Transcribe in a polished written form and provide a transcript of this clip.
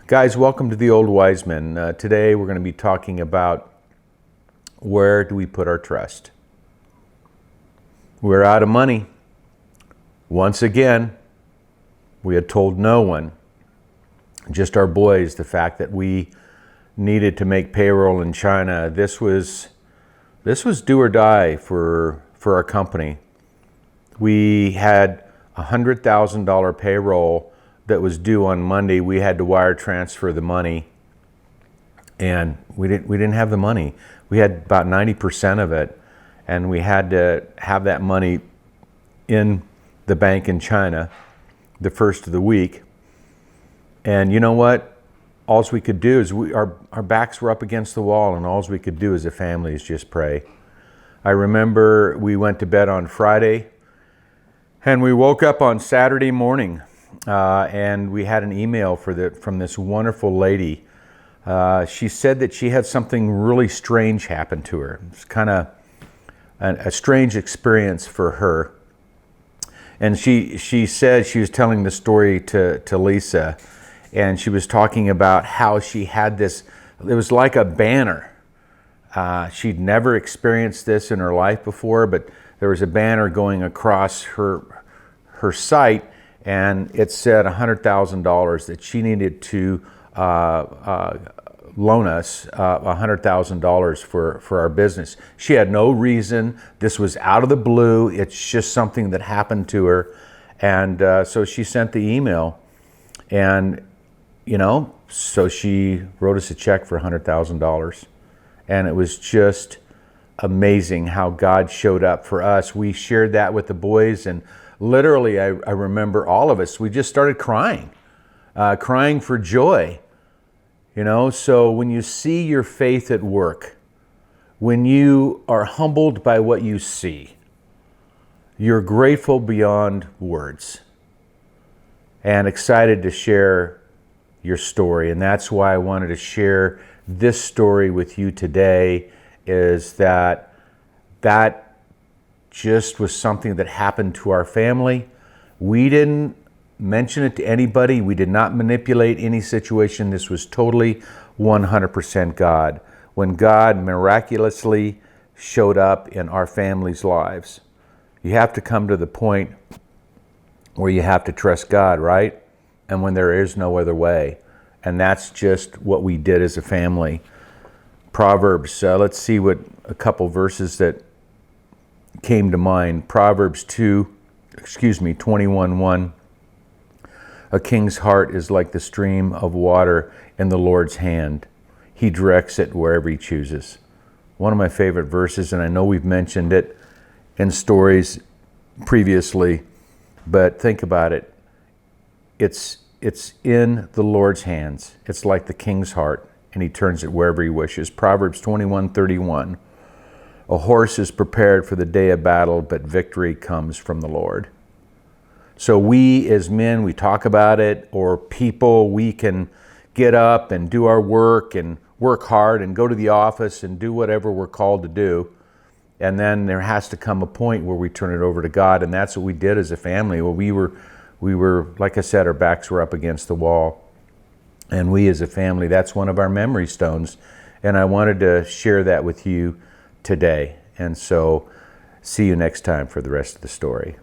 Guys, welcome to the Old Wise Men. Today we're going to be talking about where do we put our trust. We're out of money. Once again, we had told no one, just our boys, the fact that we needed to make payroll in China. This was do or die for our company. We had $100,000 payroll that was due on Monday. We had to wire transfer the money, and we didn't have the money. We had about 90% of it, and we had to have that money in the bank in China the first of the week. And you know what? All we could do is our backs were up against the wall, and all we could do as a family is just pray. I remember we went to bed on Friday, and we woke up on Saturday morning. And we had an email from this wonderful lady. She said that she had something really strange happen to her. It's kind of a strange experience for her. And she said, she was telling the story to Lisa, and she was talking about how she had this, it was like a banner. She'd never experienced this in her life before, but there was a banner going across her site, and it said $100,000 that she needed to loan us $100,000 for our business. She had no reason. This was out of the blue. It's just something that happened to her. And so she sent the email, and so she wrote us a check for $100,000. And it was just amazing how God showed up for us. We shared that with the boys, and literally, I remember all of us, we just started crying for joy. So when you see your faith at work, when you are humbled by what you see, you're grateful beyond words and excited to share your story. And that's why I wanted to share this story with you today, is that just was something that happened to our family. We didn't mention it to anybody. We did not manipulate any situation. This was totally 100% God. When God miraculously showed up in our family's lives, you have to come to the point where you have to trust God, right? And when there is no other way. And that's just what we did as a family. Proverbs, let's see what a couple verses that came to mind. Proverbs 21:1. A king's heart is like the stream of water in the Lord's hand. He directs it wherever he chooses. One of my favorite verses, and I know we've mentioned it in stories previously, but think about it. It's in the Lord's hands. It's like the king's heart, and he turns it wherever he wishes. Proverbs 21:31. A horse is prepared for the day of battle, but victory comes from the Lord. So we as men, we talk about it, or people, we can get up and do our work and work hard and go to the office and do whatever we're called to do. And then there has to come a point where we turn it over to God. And that's what we did as a family. Well, we were, like I said, our backs were up against the wall. And we as a family, that's one of our memory stones. And I wanted to share that with you today. And so see you next time for the rest of the story.